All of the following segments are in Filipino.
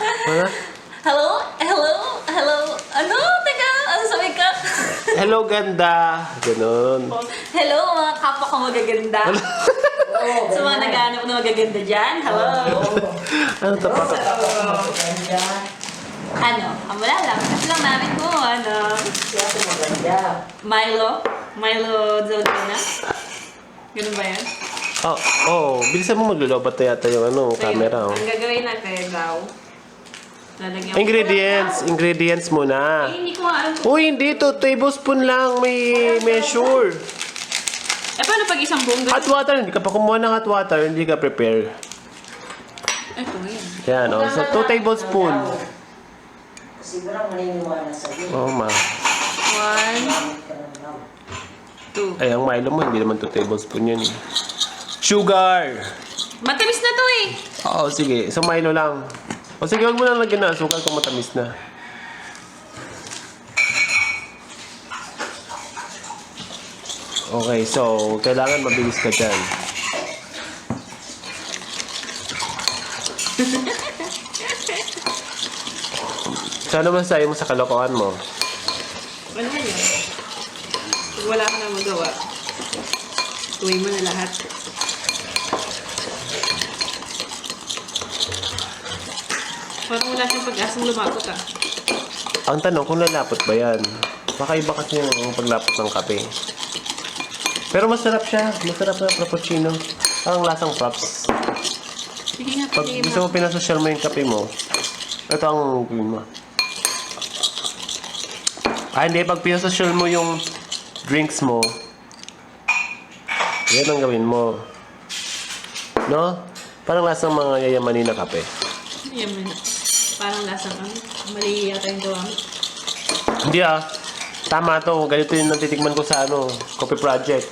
Ano? Hello? Hello? Hello? Ano? Teka, ano sabi ka? Hello, ganda. Ganun. Hello, mga kapwa ko magaganda. Sa mga naghahanap na magaganda dyan. Hello? Ano to pa? Ano? Wala lang. Kasi lang namin ko, ano? Milo? Milo Dalgona? Ganun ba yan? Bilisan mo maglulubat na yata yung camera. Ang gagawin natin daw. Lalagyan ko. Ingredients muna. Hindi ko alam. Uy, hindi to. Tablespoon lang. May measure. Paano pag isang buong Hot water. Hindi ka pa kumuha ng hot water. Hindi ka prepare. Ito, yan. Yan, So, 2 tablespoon. Siguro maniniwala sa'yo. Ma. 1, 2. Ay, ang Milo mo, hindi naman 2 tablespoon yan. Sugar! Matamis na to eh. Sige. So, Milo lang. Sige, huwag mo lang lagyan na asukal kung matamis na. Okay, so, kailangan mabilis ka dyan. Sana masasayo mo sa kalokohan mo? Ano ba yun? Pag wala ka na magawa, uwi mo na lahat. Parang wala siyang pag-asang lumakot ah. Ang tanong, kung lalapot ba yan? Baka iba kasi yung paglapot ng kape. Pero masarap siya. Masarap na frappuccino. Parang lasang props. Sige nga, Pag sige gusto mo pinasosyal mo yung kape mo, ito ang gawin mo. Hindi. Pag pinasosyal mo yung drinks mo, yan ang gawin mo. No? Parang lasang mga yayamanin na kape. Yaman. Parang lasang kami. Mali yata yung gawa mo. Hindi Tama to. Ganito yung natitikman ko sa Coffee Project.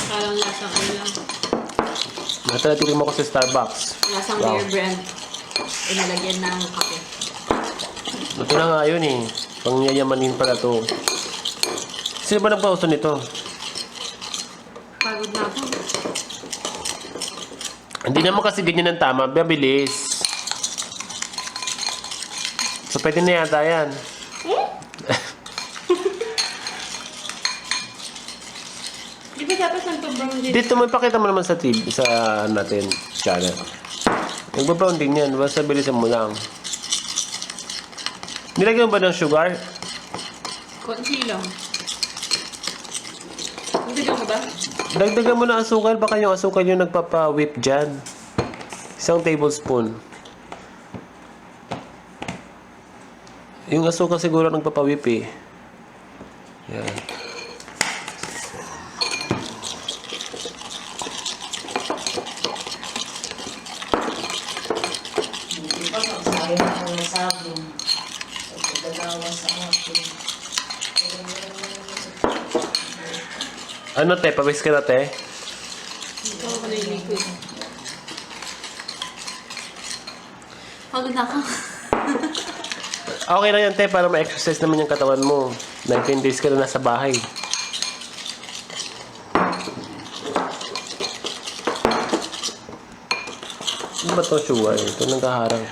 Parang lasang ano lang. Natitikman ko sa Starbucks. Lasang Wow. beer brand. Inalagyan ng kape. Ito na nga yun Pang yayamanin pala to. Sino ba nagpauso nito? Pagod na ako. Hindi naman kasi ganyan ang tama. Bilis. So, pwede na yata yan. Di ba dapat nagpa-brown din? Dito mo ipakita mo naman sa TV, sa natin channel. Nagpa-brown din yan. Basta bilisan mo lang. Nilagyan mo ba ng sugar? Konti lang. Nagdagan mo ba? Dagdagan mo na asukal. Baka yung asukal yung nagpapa-whip dyan. 1 tablespoon. Yung asukal siguro nagpapa-whip Yan. Hindi pa magsabi na ako ng sabong. Pagkagawa sa akin. Ano te? Pawis ka na te? Ikaw ako na yung liquid. Pagod na ako. Okay na yan te para ma-exercise naman yung katawan mo. 19 days ka na nasa bahay. Ano ba ito sugar? Ito nagkaharang.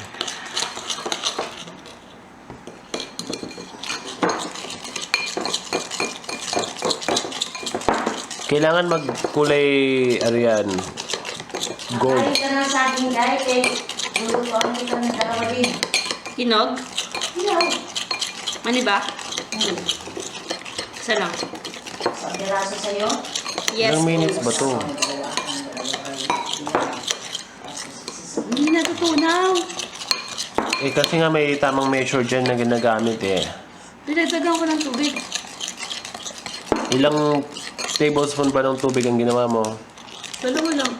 Kailangan magkulay yan, gold. Ay, ka na sa akin dahil lulutuan kita ng dalawa din. Hinog? Ilaw. Mani ba? Isa lang. Sa piraso sa'yo. Yes. Ilang minutes ba to? Hindi natutunaw. Kasi nga may tamang measure dyan na ginagamit Dinagdagan ko ng tubig. Ilang tablespoon ba ng tubig ang ginawa mo? Dalawa lang.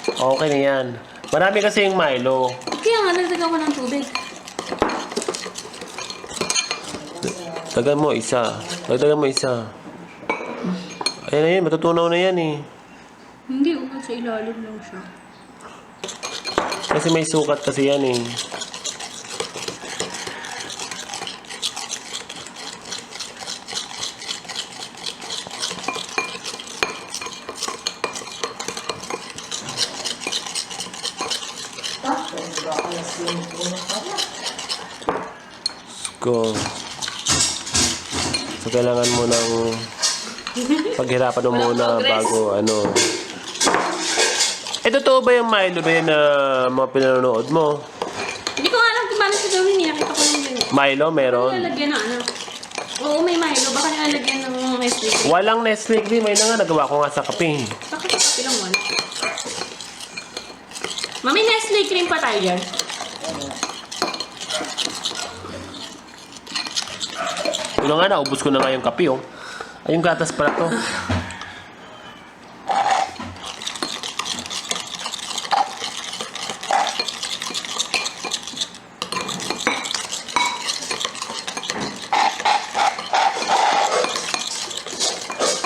Okay na yan. Marami kasi yung Milo. Kaya nga, nagdagan ko ng tubig. Dagdagan mo isa. Dagdagan mo isa. Ayan na yan. Matutunaw na yan Hindi, sa ilalim lang siya. Kasi may sukat kasi yan Tapos, Go. So, kailangan mo ng paghirapan mo Walang muna progress. bago ano. Totoo ba yung Milo ba yun na mga pinanonood mo? Hindi ko alam kung paano siya gawin. Nakita ko lang yun. Milo, meron? Nilalagyan ng ano. Oo, may Milo. Baka nilalagyan ng Nestle. Walang Nestle cream. May na nga, nagawa ko nga sa kape. Bakit sa kape lang wala? Mami, Nestle cream pa tayo dyan. Yun nga, naubos ko na nga yung kape, oh. Ay, yung gatas pala to.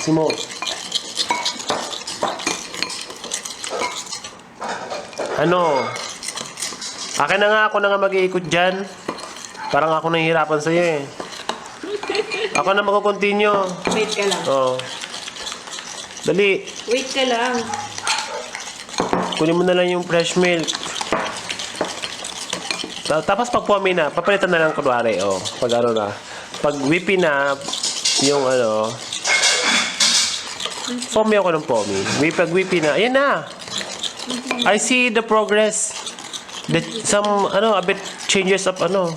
Simo. Ano? Akin na nga, ako na nga mag-iikot dyan. Parang ako nahihirapan sa'yo eh. Ako na mag-continue. Wait ka lang. Oh. Dali. Wait ka lang. Kunin mo na lang yung fresh milk. Tapos pag pumi na, papalitan na lang kunwari. Oh, pag ano na. Pag whippy na, yung ano, pumi ako ng pumi. Pag whippy na, ayan na. I see the progress. Some, ano, a bit changes of ano.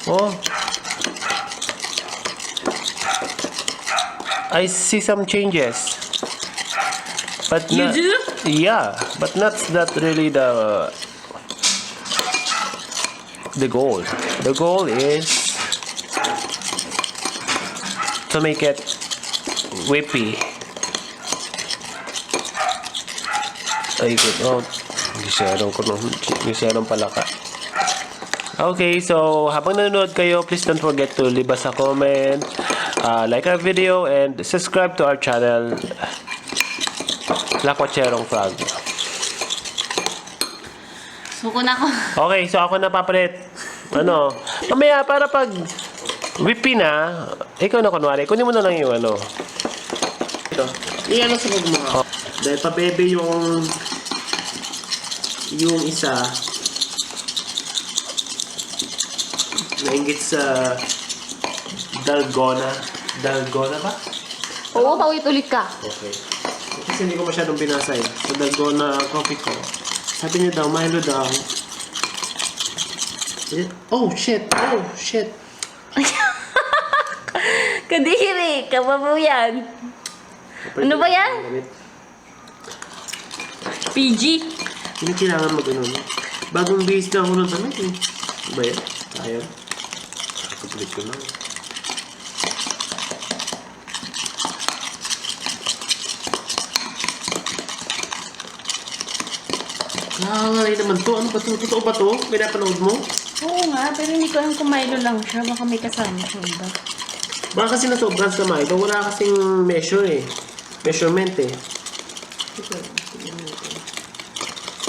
Oh. I see some changes. But You do? Yeah, but not that really the goal. The goal is to make it whippy. Ay, good. Oh, giserong pala ka. Okay, so habang nanonood kayo, please don't forget to leave us a comment, like our video, and subscribe to our channel, Lakwacherong Frog. Suko na ako. Okay, so ako na papalit. Ano, mamaya para pag whippy na, ikaw na kunwari, kunin mo na lang yung ano. Ito, iyan sa pag mga. Dahil pabebe yung isa, nainggit sa Dalgona. Dalgona ba? Oo, paulit ulit ka. Okay. Kasi hindi ko masyadong binasa eh. Sa Dalgona Coffee ko. Sabi niya daw, Milo daw. Oh, shit! Oh, shit! Kadiri, kababo yan. Ano ba yan? PG. Hindi kailangan mag-ano. Bagong base na ako ng damit eh. Ano ba yan? Ayaw. Kapaglit ko lang. Nakakangay naman to. Ano ba to? Totoo ba to? Pinapanood mo? Oo nga, pero hindi ko alam kung Milo lang siya. Baka may kasama siya iba. Baka kasi nasobran sa Milo. Wala kasing measure eh. Measurement eh.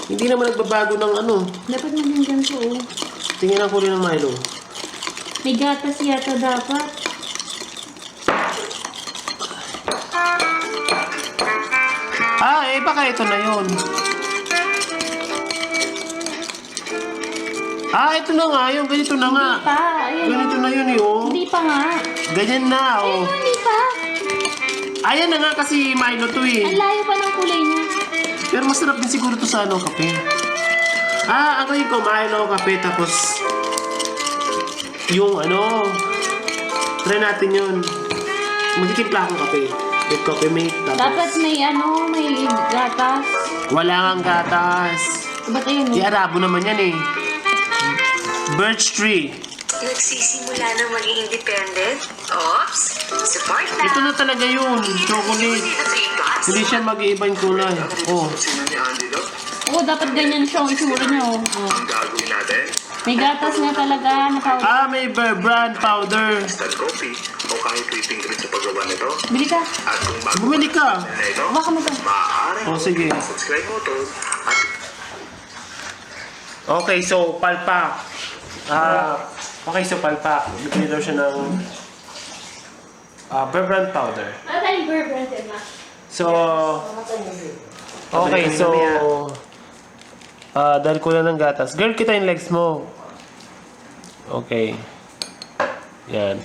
Hindi naman nagbabago ng ano. Dapat maging ganito, oh. Tingnan ko rin ng Milo. May gatas yata dapat. Baka ito na yun. Ito na nga. Yung ganito na nga. Hindi pa. Ayan. Ganito na yun eh, oh. Hindi pa nga. Ganyan na, oh. Hindi pa. Ayan na nga kasi Milo to eh. Ang layo pa ng kulay niya. Pero masarap din siguro to sa ano, kape. Ang gawin ko, Milo, kape, tapos yung ano, try natin yun. Magtitimpla akong kape. With coffee mate, tapos Dapat may may gatas. wala kang gatas. Ba't ayun, Di Arabo naman yan eh. Birch tree. Nagsisimula na maging independent? Oops! Support na! Ito na talaga yun, chocolate. Hindi siya mag-iiba yung kulay. Oh. Sino ni Andy daw? Oo, dapat ganyan siya. Ang itsura niya, oh. Ang gagawin natin? May gatas nga talaga na powder. May brand powder. Instant coffee o kahit whipping cream sa paggawa nito? Bili ka. At kung bago Bumili ka. na ito, Baka mo to. maaari Oh, sige. subscribe mo to at Okay, so palpak. Okay, so palpak. Bibili daw siya ng brand powder. Ano tayong burger, ma? So, okay, so Dahil kulang ng gatas. Girl, kita yung legs mo. Okay. Yan.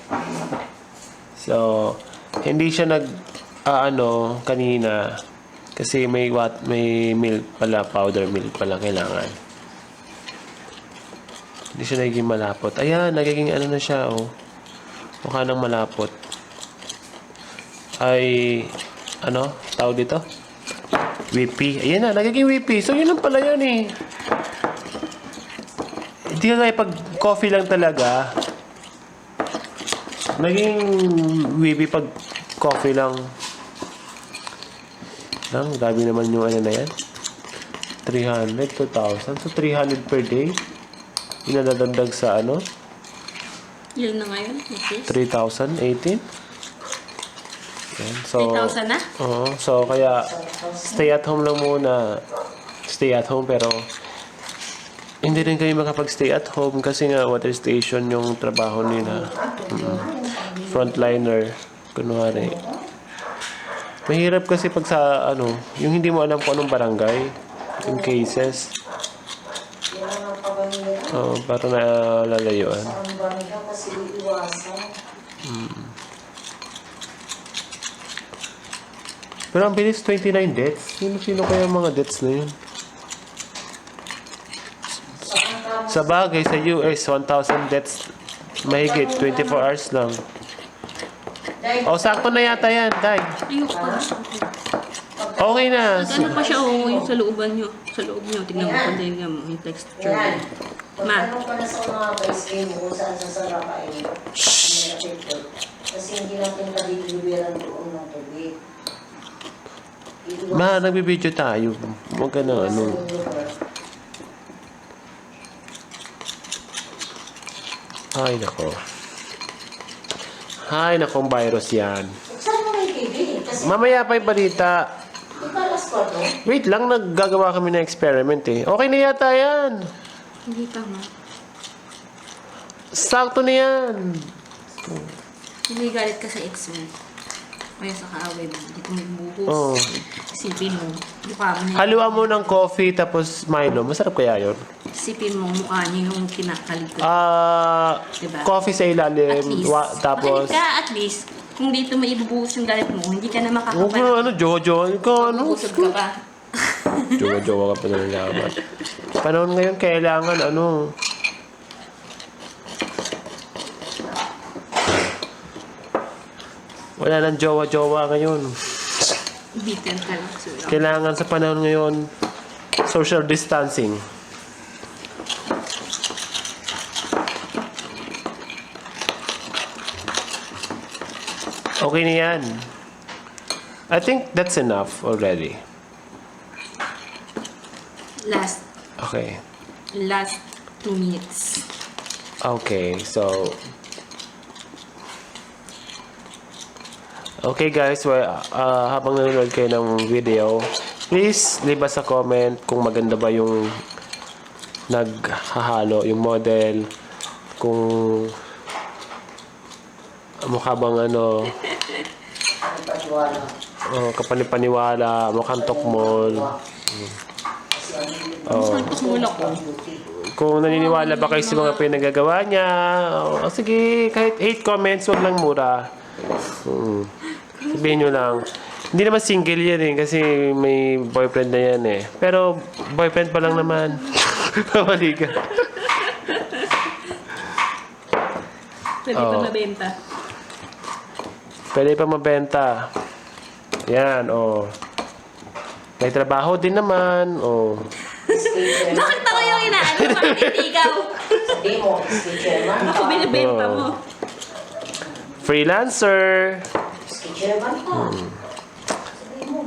So, hindi siya kanina. Kasi may milk pala, powder milk pala kailangan. Hindi siya nagiging malapot. Ayan, nagiging na siya, oh. Mukha nang malapot. Ay, tawag dito? Whippy. Ayan na, nagiging whippy. So, yun lang pala yun eh. Hindi ka kaya pag coffee lang talaga. Naging whippy pag coffee lang. Grabe naman yung na yan. 300, 2,000. So, 300 per day. Yung nadadagdag sa Yun na ngayon, which is 3,000, 18. Yan. So, 3,000 na? Oo. So, kaya, stay at home lang muna. Stay at home, pero hindi rin kayo makapag-stay at home kasi nga water station yung trabaho nila. Frontliner. Kunwari. Mahirap kasi pag sa, yung hindi mo alam kung anong barangay. Yung cases. Para nalalayuan. Kasi iwasan. Pero ang bilis, 29 deaths. Sino kaya ang mga deaths na yun? Sa bagay, sa US, 1,000 deaths. Mahigit, 24 hours lang. Sakto na yata yan, Day. ayoko pa. Okay na. Ano pa siya, yung sa looban nyo. Sa loob nyo, tignan mo, tignan mo, yung texture. Yan. Ma. Magtanong ka na sa mga base mo kung saan sasarap ay kasi hindi natin kadiliberan doon ng tubig. Ma, nagbibideo tayo. Huwag ka na, Ay, nako. Ay, nakong virus yan. Saan mo may TV? Kasi Mamaya pa yung balita. ikalas pa to. Wait lang, naggagawa kami ng experiment eh. Okay na yata yan. Hindi tama. Sakto na yan. Hindi galit ka sa ex mo. Kaya sa kaaway mo, hindi ko magbuhos. Oo. Sipin mo, mukha mo niya. Haluan mo ng coffee tapos Milo. Masarap kaya yun? Sipin mo, mukha niya yung kinakalikot. Diba? Coffee sa At ilalim. least, Tapos... makinig ka at least. Kung dito maibubuhos yung galit mo, hindi ka na Huwag makakapalit. mo, Jojo. Ikaw, Busog ka pa. Jowa ka pa na laban. Panahon ngayon, kailangan, wala nang jowa-jowa ngayon. Bitin ka lang. Sura. Kailangan sa panahon ngayon, social distancing. Okay na yan. I think that's enough already. Last Okay. 2 minutes. Okay, so... Okay guys, habang nanonood kayo ng video, please leave us a comment kung maganda ba yung naghahalo, yung model, kung mukha bang Pagpatiwala. kapanipaniwala, mukhang tokmol. Muna ko. Kung naniniwala ba kayo sa mga pinagagawa niya, sige, kahit 8 comments, wag lang mura. Sabihin nyo lang. Hindi naman single yan eh, kasi may boyfriend na yan eh. Pero, boyfriend pa lang naman. Mali ka. Pwede pa mabenta. Pwede pa mabenta. Yan, may trabaho din naman, Bakit ako yung inaano? Bakit hindi ikaw? Sabi mo, chairman Ako ka. binibenta mo. Freelancer. Chairman ka. Sabi mo.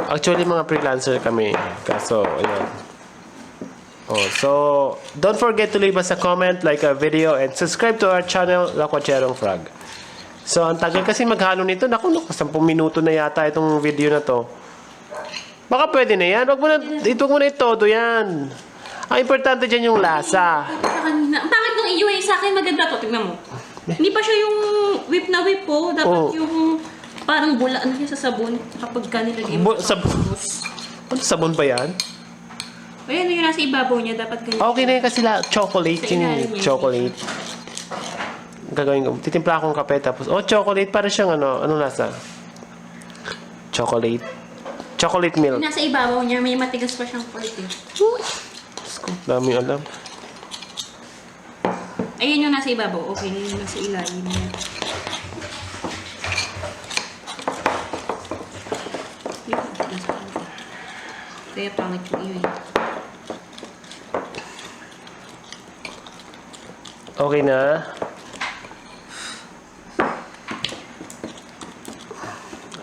Actually, mga freelancer kami. Kaso, ayan. So, don't forget to leave us a comment, like our video, and subscribe to our channel, La Cuacherong Frog. So, ang tagal kasi maghalo nito. Naku, 10 minuto na yata itong video na to. Baka pwede na yan. Wag mo na itodo yan. Ang importante dyan yung lasa. Sa kanina. Bakit nung iyo sa akin maganda to? Tingnan mo. Hindi pa siya yung whip na whip po. Dapat yung parang bula. Ano siya sa sabon? Kapag kanila Sabon? Ano sabon ba yan? Ayan, yung nasa ibabaw niya, dapat ganyan. Okay na yun kasi chocolate Sa ilalim yung niya. chocolate. Gagawin ko. Titimpla akong kape tapos, chocolate para siyang ano lasa? Chocolate. Chocolate milk. Yung nasa ibabaw niya, may matigas pa siyang part eh. Diyos ko, dami alam. Ayan yung nasa ibabaw. Okay na yung nasa ilalim niya. Kaya pangit yung iyo eh. Okay na.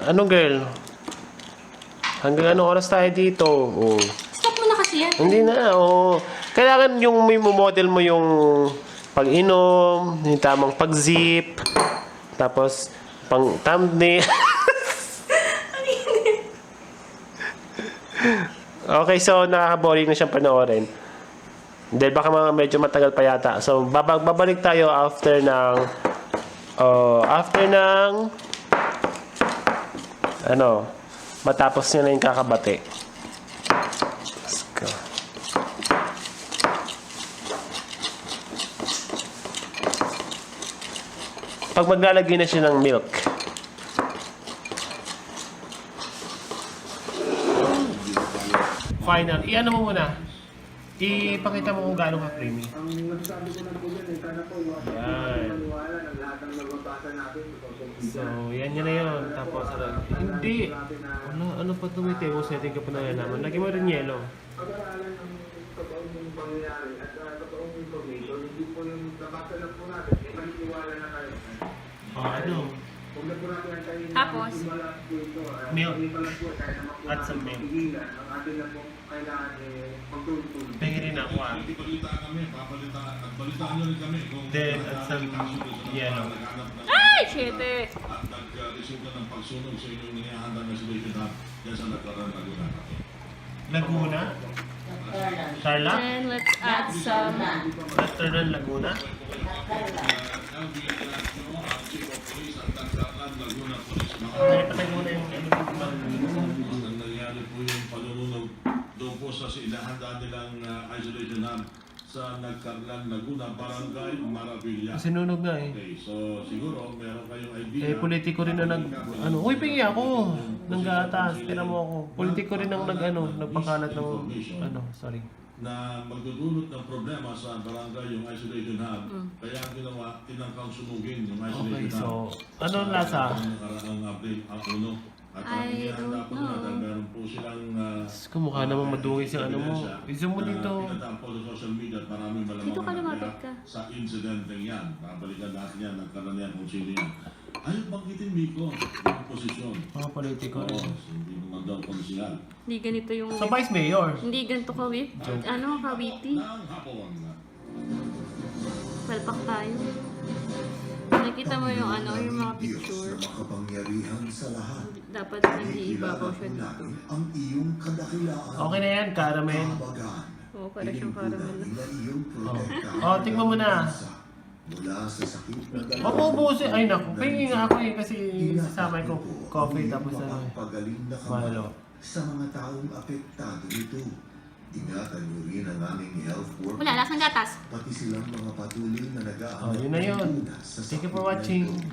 Ano girl? Hanggang anong oras tayo dito? Oh. Stop mo na kasi yan. Hindi na, Kailangan yung may model mo yung pag-inom, yung tamang pag-zip, tapos pang thumbnail. Okay, so nakaka-boring na siyang panoorin. Dahil baka medyo matagal pa yata. So, babalik tayo after ng matapos niya na yung kakabate. Let's go. Pag maglalagay na siya ng milk. Final. I-ano mo muna. Ipakita mo kung gaano ka creamy. Yan. So, yan na yun. Tapos, hindi. Ano pa tumiti? Kung setting ka pa nalalaman. Lagi mo rin yelo. Pag-aralan ng totoong pangyayari at totoong information, hindi po yung nabasa lang po natin, maniniwala na tayo. Ano? Kung na po natin tayo Tapos? Milk. At sa milk. Ang atin na po kailangan magtulong. Tingin rin ako Balitaan kami, balitaan nyo rin kami kung Then, at some yellow. Ay, shit eh. at nag-resulta ng pagsunog sa inyong niyahanda na solution hub yan sa nagkaroon na Laguna. Laguna? Carla? Then, let's add some... Western Laguna? Kaya patay muna yung Ang nangyari po yung panununog doon po sa inahanda nilang isolation hub sa Nagkarlan, Laguna, Barangay, Maravilla. sinunog nga eh. Okay, so siguro meron kayong idea. Politiko rin na uy, pingi ako ng gatas, tira mo ako. Politiko rin ang nagpakalat ng, sorry. Na magdudulot ng problema sa barangay yung isolation hub. Kaya ang ginawa, tinangkang sunugin yung isolation Okay, hub. so, anong lasa? Ang nakaraang April 1. At ang I inihanda don't po nila know. dahil meron po silang Kumukha namang madungis yung ano mo. I-zoom mo dito. pinatang po sa social media at maraming malamang Dito ka lumapit ka. sa incident yan. Babalikan natin yan, nagkaroon yan kung sino yan. Ayaw banggitin Miko, yung posisyon. Mga politiko Oo, rin. hindi naman daw konsihal. Hindi ganito yung... So, Vice Mayor. Hindi ganito ka-whip. Ka-witty. Nang hapon. Palpak tayo. Nakita mo yung yung mga picture. Makapangyarihan sa lahat. Dapat nag-iibabaw siya dito. Ang iyong kadakilaan. Okay na yan, caramel. Kabagan. Oo, para siyang caramel. Nila iyong protektahan. Oh, tingnan mo na. Mula sa sakit na Huwag mo ubusin. Ay, naku. Pahingi nga ako kasi sasama ko coffee tapos pagaling na Milo. sa mga taong apektado nito. Ingatan niyo rin ang aming health workers. Wala, lasang gatas. Pati silang mga patuloy na nag-aangkat Oh, yun na yun. sa Thank you sakit for na watching. ito.